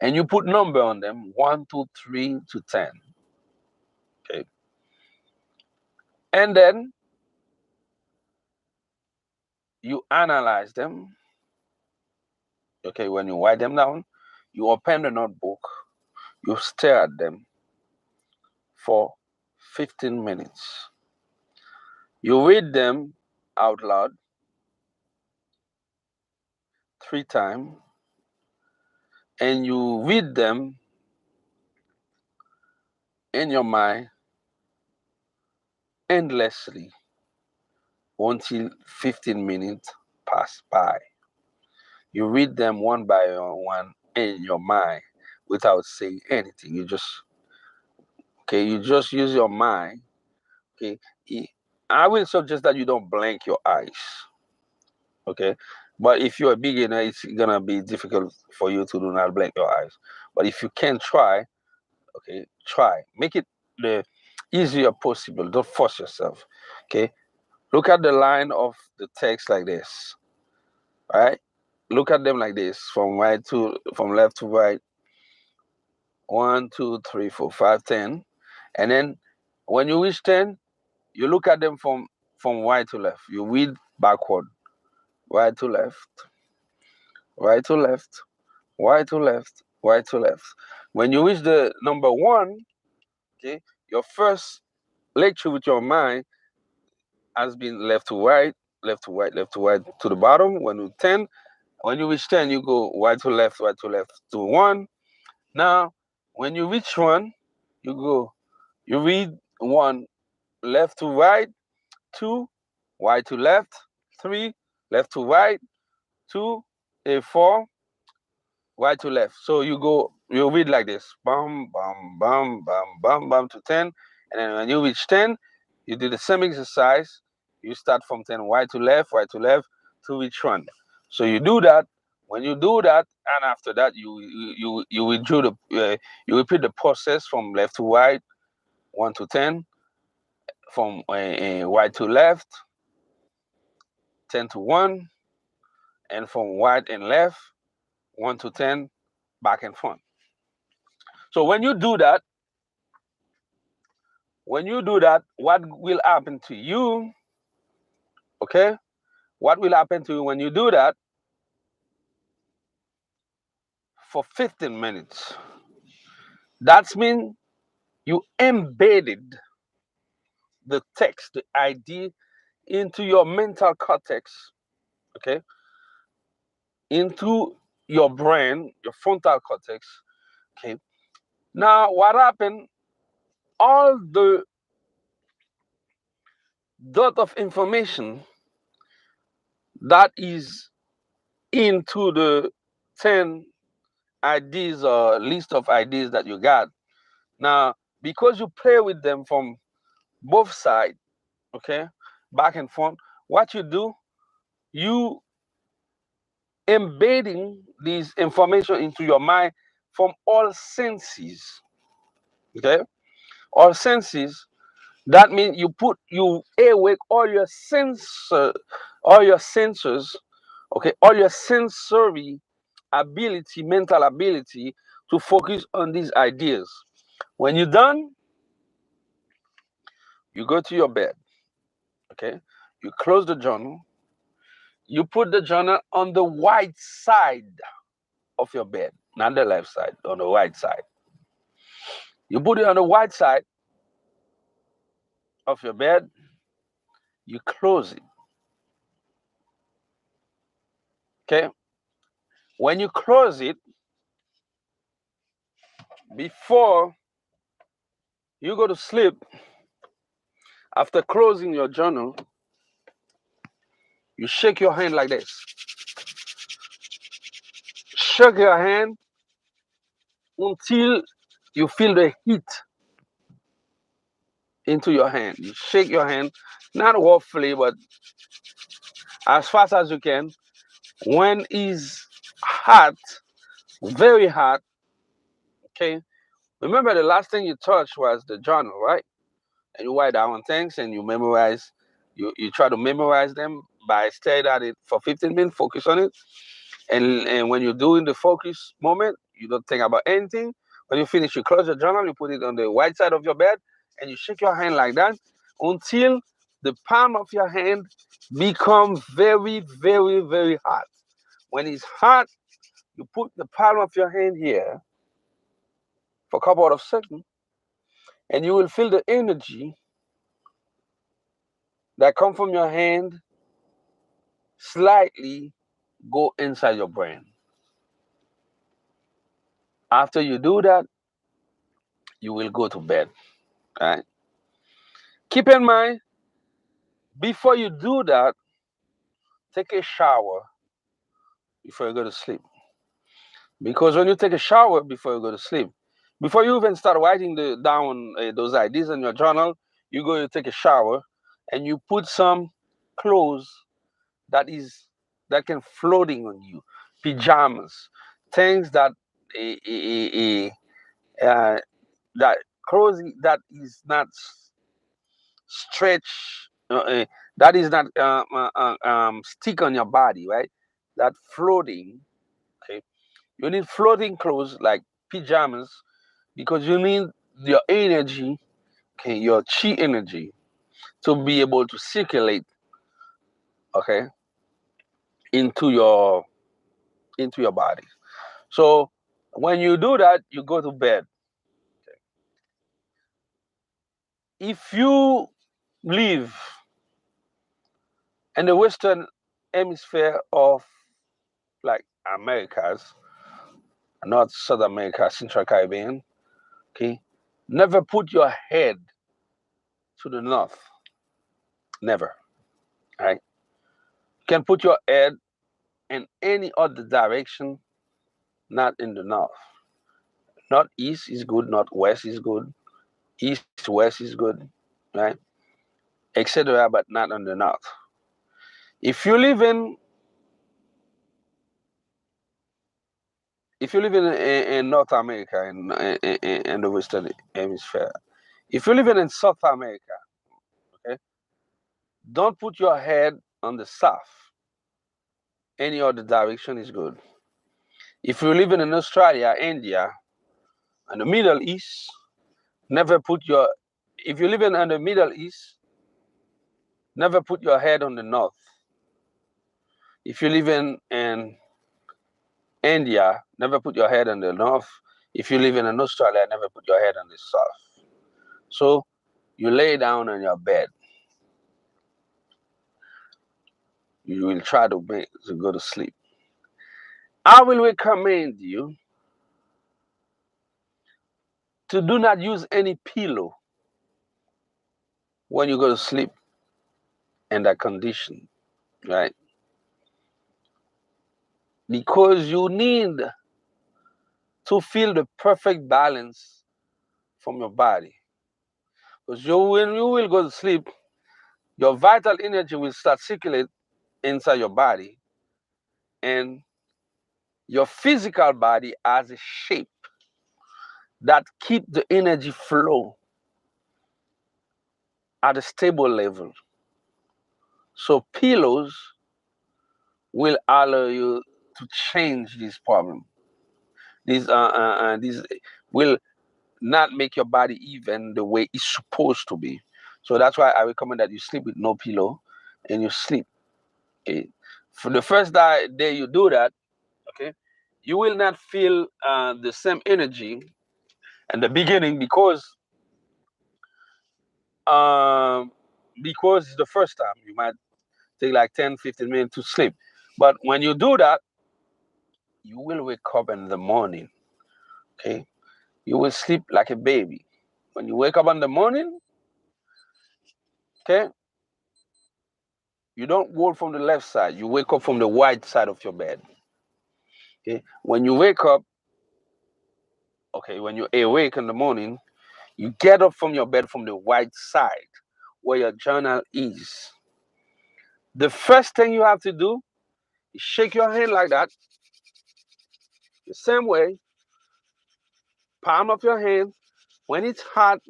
And you put number on them, 1, 2, 3 to 10. Okay. And then you analyze them. Okay, when you write them down, you open the notebook, you stare at them for 15 minutes. You read them out loud 3 times, and you read them in your mind endlessly until 15 minutes pass by. You read them one by one in your mind without saying anything. You just use your mind. Okay. I will suggest that you don't blink your eyes. Okay. But if you're a beginner, it's gonna be difficult for you to do not blink your eyes. But if you can try, okay, try. Make it the easier possible. Don't force yourself. Okay. Look at the line of the text like this, right? Look at them like this, from left to right. 1, 2, 3, 4, 5, 10. And then when you reach 10, you look at them from right to left. You read backward. Right to left, right to left, right to left, right to left. When you reach the number 1, okay, your first lecture with your mind has been left to right, left to right, left to right to the bottom. When you reach 10, you go right to left to 1. Now, when you reach 1, you read 1 left to right, 2 right to left, 3 left to right, 2 4 right to left. So you read like this, bam, bam, bam, bam, bam, bam to 10. And then when you reach 10, you do the same exercise. You start from 10, right to left, to reach 1. So you do that. When you do that, and after that, you repeat the process from left to right, 1 to 10, from right to left, 10 to 1, and from right and left, 1 to 10, back and front. So when you do that, what will happen to you? Okay? What will happen to you when you do that for 15 minutes? That means you embedded the text, the idea into your mental cortex, okay? Into your brain, your frontal cortex, okay? Now, what happened? All the dot of information that is into the 10 ideas or list of ideas that you got. Now, because you play with them from both sides, okay, back and forth, what you do, you embedding these information into your mind from all senses, okay, all senses. That means you awake all your sensors, okay, all your sensory ability, mental ability to focus on these ideas. When you're done, you go to your bed, okay? You close the journal. You put the journal on the right side of your bed, not the left side, on the right side. You put it on the right side of your bed. You close it, okay? When you close it, before you go to sleep, after closing your journal, you shake your hand like this. Shake your hand until you feel the heat into your hand. You shake your hand, not roughly, but as fast as you can. When it's hot, very hot, okay? Remember, the last thing you touched was the journal, right? And you write down things and you memorize. You try to memorize them by staring at it for 15 minutes, focus on it. And when you're doing the focus moment, you don't think about anything. When you finish, you close your journal, you put it on the right side of your bed, and you shake your hand like that until the palm of your hand becomes very, very, very hot. When it's hot, you put the palm of your hand here for a couple of seconds, and you will feel the energy that come from your hand slightly go inside your brain. After you do that, you will go to bed. Right? Keep in mind, before you do that, take a shower before you go to sleep. Because when you take a shower before you go to sleep, before you even start writing down those ideas in your journal, you go to take a shower and you put some clothes that can floating on you, pajamas, things that uh, that clothes that is not stretch, That is not stick on your body, right? That floating. Okay, you need floating clothes like pajamas because you need your energy, okay, your chi energy to be able to circulate, okay, into your body. So when you do that, you go to bed. If you live in the Western hemisphere of like Americas, North South America, Central Caribbean, okay, never put your head to the north. Never. Right? You can put your head in any other direction, not in the north. Northeast is good, northwest is good, east west is good, right? Etc. But not on the north. If you live in in North America in the Western Hemisphere, if you live in South America, okay, don't put your head on the south. Any other direction is good. If you live in Australia, India, and the Middle East, never put your if you live in the Middle East, never put your head on the north. If you live in India, never put your head on the north. If you live in Australia, never put your head on the south. So you lay down on your bed. You will try to go to sleep. I will recommend you to do not use any pillow when you go to sleep in that condition, right? Because you need to feel the perfect balance from your body. Because when you will go to sleep, your vital energy will start circulate inside your body, and your physical body has a shape that keep the energy flow at a stable level. So pillows will allow you to change this problem. These will not make your body even the way it's supposed to be. So that's why I recommend that you sleep with no pillow and you sleep. Okay? For the first day you do that, okay, you will not feel the same energy in the beginning because it's the first time. You might take like 10, 15 minutes to sleep. But when you do that, you will wake up in the morning. Okay, you will sleep like a baby. When you wake up in the morning, okay, you don't wake from the left side. You wake up from the right side of your bed. Okay, when you wake up, okay, when you awake in the morning, you get up from your bed from the right side where your journal is. The first thing you have to do is shake your hand like that, the same way, palm up your hand. When it's hot,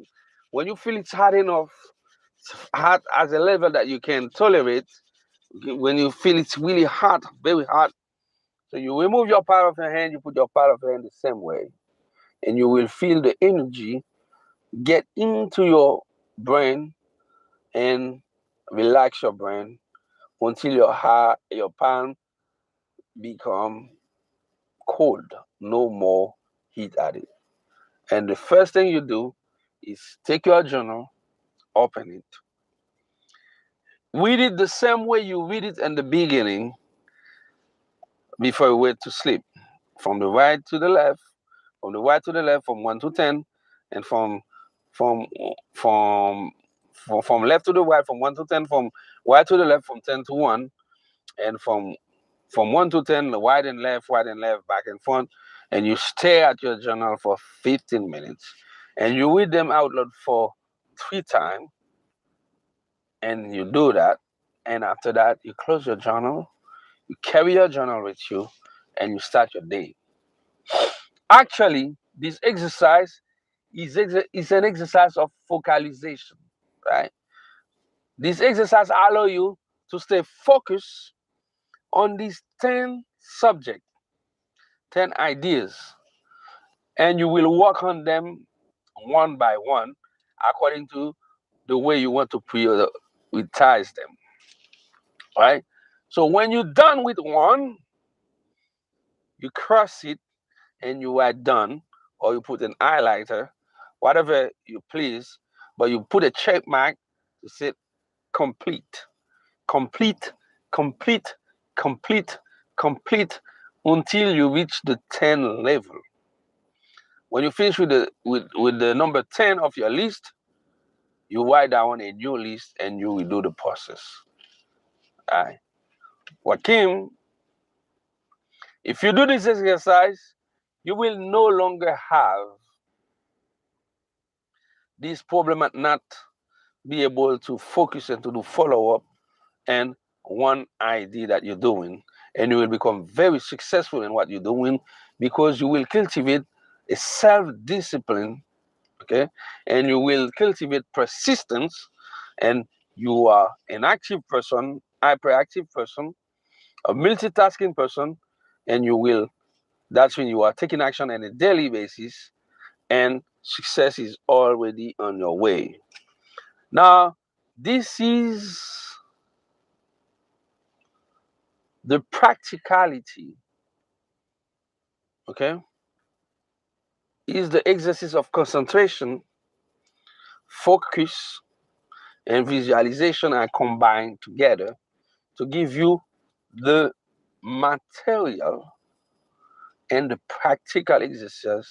when you feel it's hot enough, it's hot as a level that you can tolerate, when you feel it's really hot, very hot, so you remove your part of your hand, you put your part of your hand the same way, and you will feel the energy get into your brain and relax your brain until your palm become cold, no more heat at it. And the first thing you do is take your journal, open it, read it the same way you read it in the beginning before you went to sleep, from the right to the left, from the right to the left, from 1 to 10, and from from from left to the right, from 1 to 10, from right to the left, from 10 to 1, and from 1 to 10, the right and left, back and front, and you stare at your journal for 15 minutes, and you read them out loud for 3 times, and you do that, and after that, you close your journal, you carry your journal with you, and you start your day. Actually, this exercise is an exercise of focalization, right? This exercise allow you to stay focused on these 10 subjects, 10 ideas, and you will work on them one by one according to the way you want to prioritize them. Right? So when you're done with one, you cross it and you are done, or you put an highlighter, whatever you please, but you put a check mark to say complete, complete, complete, complete, complete until you reach the 10 level. When you finish with the number 10 of your list, you write down a new list and you will do the process. All right. Joaquin, if you do this exercise, you will no longer have this problem at not be able to focus and to do follow-up and one idea that you're doing, and you will become very successful in what you're doing because you will cultivate a self-discipline, okay, and you will cultivate persistence, and you are an active person, hyperactive person, a multitasking person, and that's when you are taking action on a daily basis, and success is already on your way. Now, this is the practicality, okay, is the exercise of concentration, focus, and visualization are combined together to give you the material and the practical exercise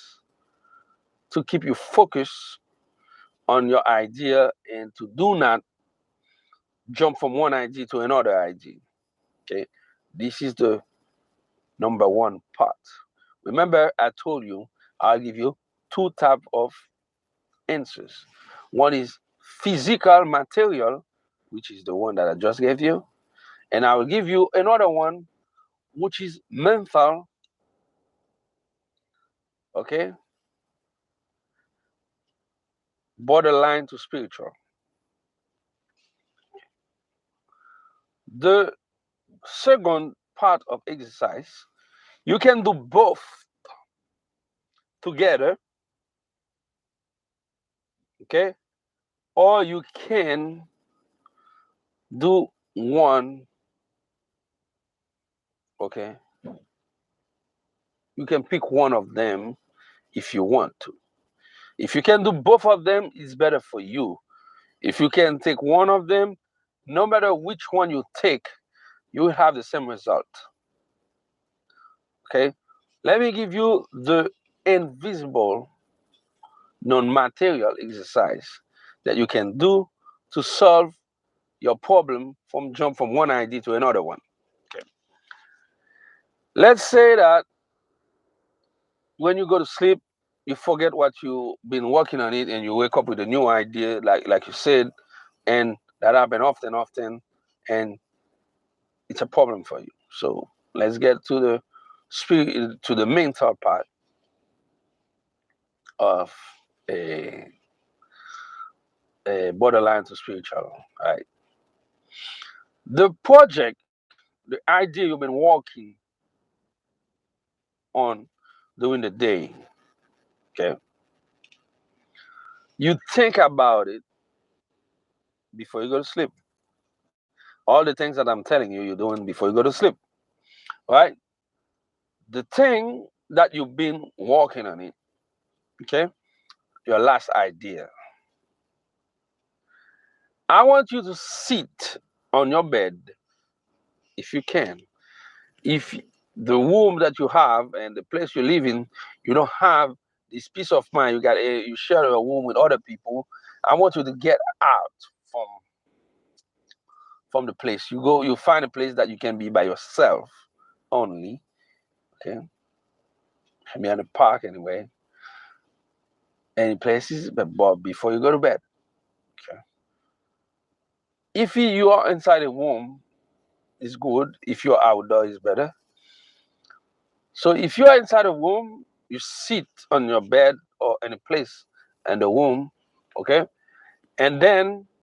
to keep you focused on your idea and to do not jump from one idea to another idea. Okay, this is the number one part. Remember, I told you I'll give you two types of answers. One is physical material, which is the one that I just gave you, and I will give you another one, which is mental, okay, borderline to spiritual. The second part of exercise, you can do both together, okay, or you can do one, okay. You can pick one of them if you want to. If you can do both of them, it's better for you. If you can take one of them, no matter which one you take, you will have the same result. Okay? Let me give you the invisible, non-material exercise that you can do to solve your problem from jump from one idea to another one. Okay. Let's say that when you go to sleep, you forget what you've been working on it and you wake up with a new idea, like you said, and that happens often, and it's a problem for you. So let's get to the mental part of a, a borderline to spiritual. Right? The project, the idea you've been working on during the day, okay? You think about it before you go to sleep. All the things that I'm telling you, you're doing before you go to sleep, right? The thing that you've been working on it, okay? Your last idea. I want you to sit on your bed if you can. If the room that you have and the place you live in, you don't have this peace of mind, you share a room with other people. I want you to get out from the place. You find a place that you can be by yourself only. Okay, maybe in the park anyway. Any places, but before you go to bed. Okay. If you are inside a room, it's good. If you're outdoor, it's better. So if you are inside a room, you sit on your bed or any place in the room, okay? And then